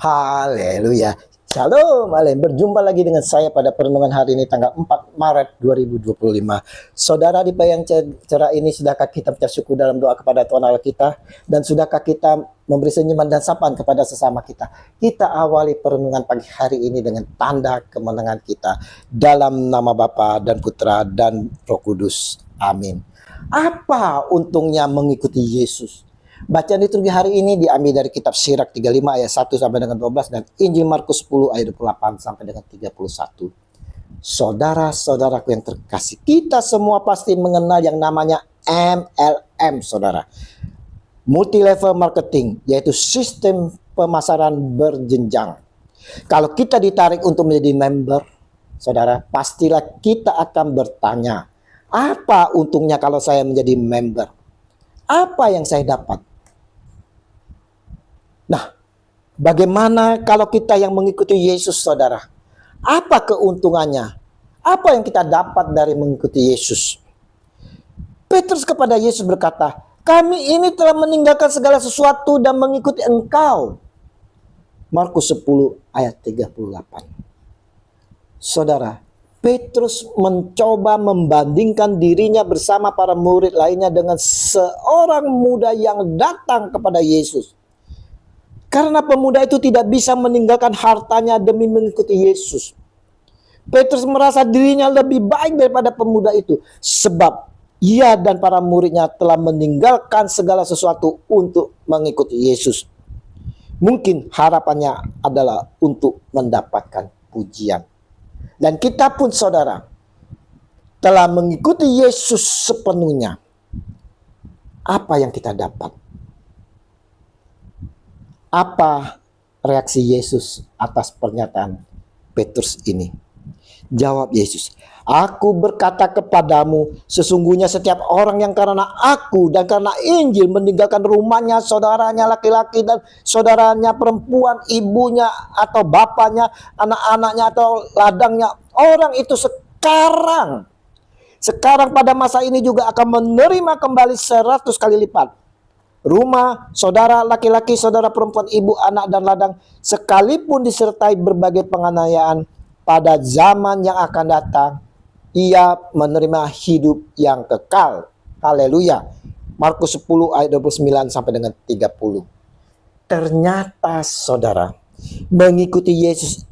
Haleluya. Shalom, Alem. Berjumpa lagi dengan saya pada perenungan hari ini tanggal 4 Maret 2025. Saudara, di payung cerah ini sudahkah kita baca syukur dalam doa kepada Tuhan Allah kita? Dan sudahkah kita memberi senyuman dan sapaan kepada sesama kita? Kita awali perenungan pagi hari ini dengan tanda kemenangan kita. Dalam nama Bapa dan Putra dan Roh Kudus. Amin. Apa untungnya mengikuti Yesus? Bacaan liturgi hari ini diambil dari kitab Sirak 35 ayat 1 sampai dengan 12 dan Injil Markus 10 ayat 28 sampai dengan 31. Saudara-saudaraku yang terkasih, kita semua pasti mengenal yang namanya MLM, saudara. Multi level marketing, yaitu sistem pemasaran berjenjang. Kalau kita ditarik untuk menjadi member, saudara, pastilah kita akan bertanya, apa untungnya kalau saya menjadi member? Apa yang saya dapat? Nah, bagaimana kalau kita yang mengikuti Yesus, saudara? Apa keuntungannya? Apa yang kita dapat dari mengikuti Yesus? Petrus kepada Yesus berkata, kami ini telah meninggalkan segala sesuatu dan mengikuti Engkau. Markus 10 ayat 38. Saudara, Petrus mencoba membandingkan dirinya bersama para murid lainnya dengan seorang muda yang datang kepada Yesus. Karena pemuda itu tidak bisa meninggalkan hartanya demi mengikuti Yesus. Petrus merasa dirinya lebih baik daripada pemuda itu. Sebab ia dan para muridnya telah meninggalkan segala sesuatu untuk mengikuti Yesus. Mungkin harapannya adalah untuk mendapatkan pujian. Dan kita pun, saudara, telah mengikuti Yesus sepenuhnya. Apa yang kita dapat? Apa reaksi Yesus atas pernyataan Petrus ini? Jawab Yesus, aku berkata kepadamu, sesungguhnya setiap orang yang karena aku dan karena Injil meninggalkan rumahnya, saudaranya laki-laki dan saudaranya perempuan, ibunya atau bapaknya, anak-anaknya atau ladangnya, orang itu sekarang pada masa ini juga akan menerima kembali 100 kali lipat. Rumah, saudara laki-laki, saudara perempuan, ibu, anak, dan ladang, sekalipun disertai berbagai penganiayaan pada zaman yang akan datang, ia menerima hidup yang kekal. Haleluya. Markus 10 ayat 29 sampai dengan 30. Ternyata, saudara, mengikuti Yesus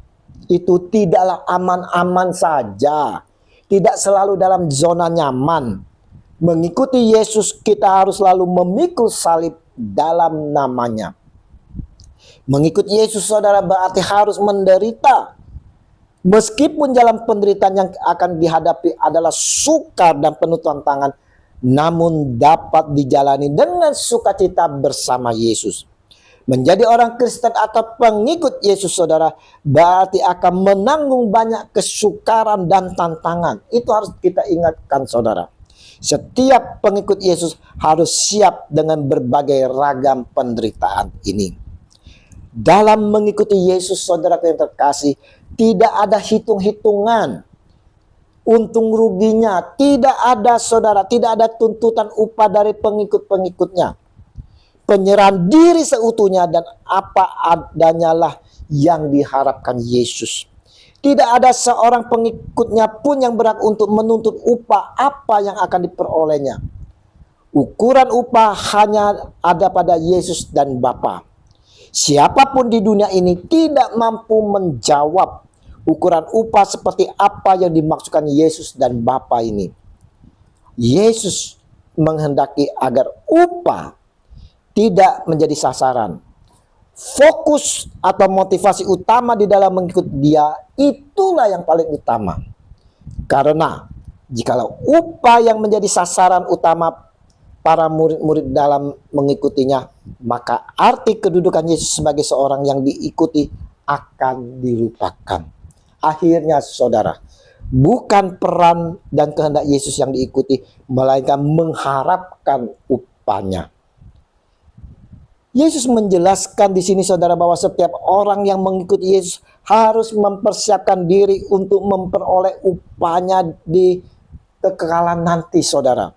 itu tidaklah aman-aman saja. Tidak selalu dalam zona nyaman. Mengikuti Yesus kita harus selalu memikul salib dalam namanya. Mengikuti Yesus, saudara, berarti harus menderita. Meskipun jalan penderitaan yang akan dihadapi adalah sukar dan penuh tantangan, namun dapat dijalani dengan sukacita bersama Yesus. Menjadi orang Kristen atau pengikut Yesus, saudara, berarti akan menanggung banyak kesukaran dan tantangan. Itu harus kita ingatkan, saudara. Setiap pengikut Yesus harus siap dengan berbagai ragam penderitaan ini. Dalam mengikuti Yesus, saudara yang terkasih, tidak ada hitung-hitungan untung ruginya. Tidak ada, saudara, tidak ada tuntutan upah dari pengikut-pengikutnya. Penyerahan diri seutuhnya dan apa adanya lah yang diharapkan Yesus. Tidak ada seorang pengikutnya pun yang berhak untuk menuntut upah apa yang akan diperolehnya. Ukuran upah hanya ada pada Yesus dan Bapa. Siapapun di dunia ini tidak mampu menjawab ukuran upah seperti apa yang dimaksudkan Yesus dan Bapa ini. Yesus menghendaki agar upah tidak menjadi sasaran. Fokus atau motivasi utama di dalam mengikut dia, itulah yang paling utama. Karena jikalau upah yang menjadi sasaran utama para murid-murid dalam mengikutinya, maka arti kedudukan Yesus sebagai seorang yang diikuti akan dilupakan. Akhirnya, saudara, bukan peran dan kehendak Yesus yang diikuti, melainkan mengharapkan upahnya. Yesus menjelaskan di sini, saudara, bahwa setiap orang yang mengikuti Yesus harus mempersiapkan diri untuk memperoleh upahnya di kekekalan nanti, saudara.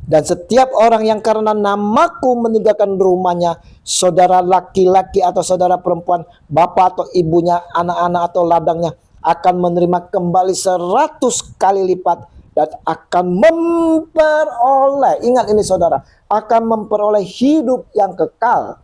Dan setiap orang yang karena namaku meninggalkan rumahnya, saudara laki-laki atau saudara perempuan, bapak atau ibunya, anak-anak atau ladangnya, akan menerima kembali 100 kali lipat dan akan memperoleh, ingat ini saudara, akan memperoleh hidup yang kekal.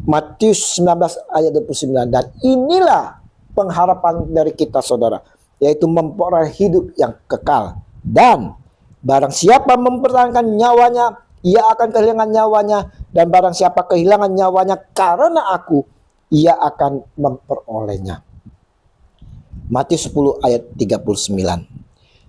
Matius 19 ayat 29. Dan inilah pengharapan dari kita saudara, yaitu memperoleh hidup yang kekal. Dan barang siapa mempertahankan nyawanya, ia akan kehilangan nyawanya. Dan barang siapa kehilangan nyawanya karena aku, ia akan memperolehnya. Matius 10 ayat 39.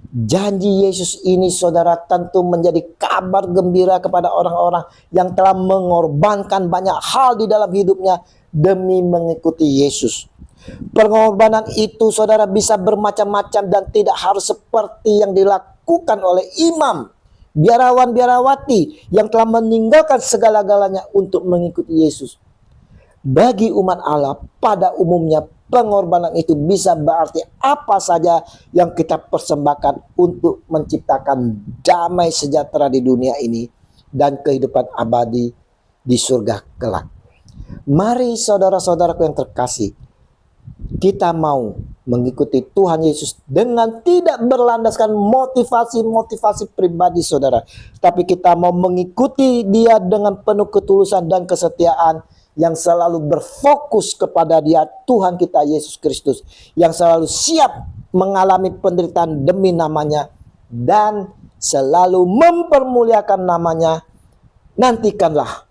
Janji Yesus ini saudara tentu menjadi kabar gembira kepada orang-orang yang telah mengorbankan banyak hal di dalam hidupnya demi mengikuti Yesus. Pengorbanan itu saudara bisa bermacam-macam dan tidak harus seperti yang dilakukan oleh imam, biarawan-biarawati yang telah meninggalkan segala-galanya untuk mengikuti Yesus. Bagi umat Allah pada umumnya pengorbanan itu bisa berarti apa saja yang kita persembahkan untuk menciptakan damai sejahtera di dunia ini dan kehidupan abadi di surga kelak. Mari saudara-saudaraku yang terkasih, kita mau mengikuti Tuhan Yesus dengan tidak berlandaskan motivasi-motivasi pribadi saudara, tapi kita mau mengikuti Dia dengan penuh ketulusan dan kesetiaan, yang selalu berfokus kepada Dia, Tuhan kita Yesus Kristus, yang selalu siap mengalami penderitaan demi namanya dan selalu mempermuliakan namanya. Nantikanlah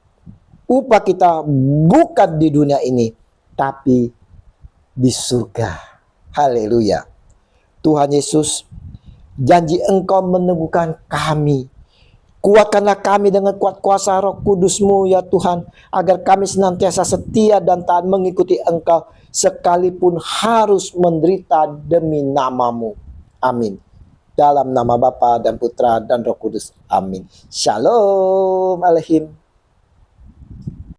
upah kita bukan di dunia ini, tapi di surga. Haleluya. Tuhan Yesus, janji Engkau meneguhkan kami. Kuatkanlah kami dengan kuat kuasa Roh Kudus-Mu ya Tuhan, agar kami senantiasa setia dan taat mengikuti Engkau, sekalipun harus menderita demi nama-Mu. Amin. Dalam nama Bapa dan Putra dan Roh Kudus. Amin. Shalom Alehim.